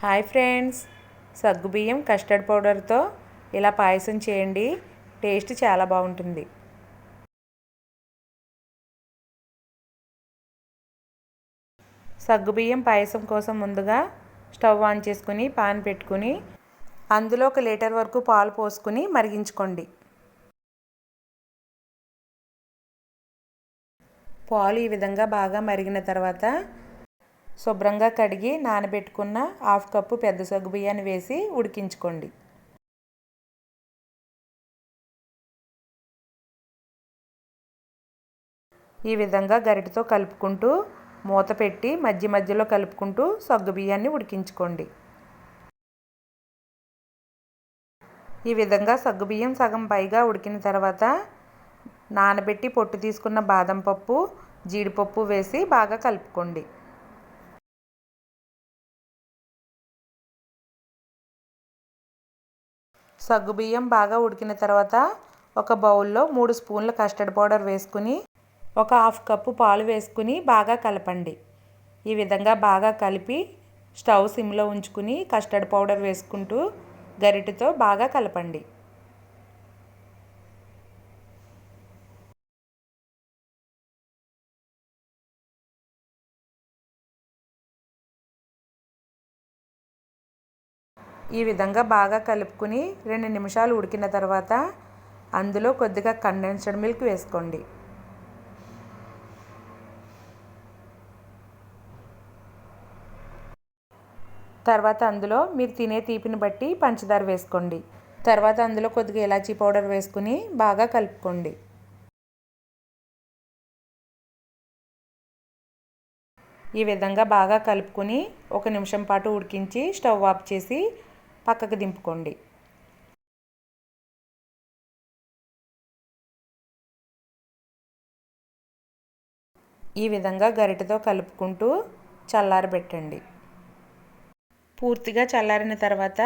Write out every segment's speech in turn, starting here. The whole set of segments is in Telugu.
హాయ్ ఫ్రెండ్స్, సగ్గుబియ్యం కస్టర్డ్ పౌడర్తో ఇలా పాయసం చేయండి. టేస్ట్ చాలా బాగుంటుంది. సగ్గుబియ్యం పాయసం కోసం ముందుగా స్టవ్ ఆన్ చేసుకుని పాన్ పెట్టుకుని అందులో 1 లీటర్ వరకు పాలు పోసుకుని మరిగించుకోండి. పాలు ఈ విధంగా బాగా మరిగిన తర్వాత శుభ్రంగా కడిగి నానబెట్టుకున్న 1/2 కప్పు పెద్ద సగ్గుబియ్యాన్ని వేసి ఉడికించుకోండి. ఈ విధంగా గరిటెతో కలుపుకుంటూ మూత పెట్టి మధ్య మధ్యలో కలుపుకుంటూ సగ్గుబియ్యాన్ని ఉడికించుకోండి. ఈ విధంగా సగ్గుబియ్యం సగం పైగా ఉడికిన తర్వాత నానబెట్టి పొట్టు తీసుకున్న బాదం పప్పు, జీడిపప్పు వేసి బాగా కలుపుకోండి. సగ్గుబియ్యం బాగా ఉడికిన తర్వాత ఒక బౌల్లో 3 స్పూన్ల కస్టర్డ్ పౌడర్ వేసుకుని ఒక 1/2 కప్పు పాలు వేసుకుని బాగా కలపండి. ఈ విధంగా బాగా కలిపి స్టవ్ సిమ్లో ఉంచుకుని కస్టర్డ్ పౌడర్ వేసుకుంటూ గరిటెతో బాగా కలపండి. ఈ విధంగా బాగా కలుపుకుని 2 నిమిషాలు ఉడికిన తర్వాత అందులో కొద్దిగా కండెన్స్డ్ మిల్క్ వేసుకోండి. తర్వాత అందులో మీరు తినే తీపిని బట్టి పంచదార వేసుకోండి. తర్వాత అందులో కొద్దిగా ఇలాచీ పౌడర్ వేసుకుని బాగా కలుపుకోండి. ఈ విధంగా బాగా కలుపుకుని 1 నిమిషం పాటు ఉడికించి స్టవ్ ఆఫ్ చేసి పక్కకు దింపుకోండి. ఈ విధంగా గరిటెతో కలుపుకుంటూ చల్లారబెట్టండి. పూర్తిగా చల్లారిన తర్వాత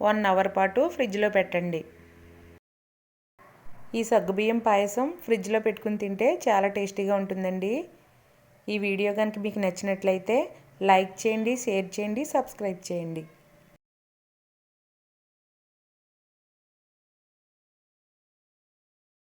1 అవర్ పాటు ఫ్రిడ్జ్లో పెట్టండి. ఈ సగ్గుబియ్యం పాయసం ఫ్రిడ్జ్లో పెట్టుకుని తింటే చాలా టేస్టీగా ఉంటుందండి. ఈ వీడియో కనుక మీకు నచ్చినట్లయితే లైక్ చేయండి, షేర్ చేయండి, సబ్స్క్రైబ్ చేయండి.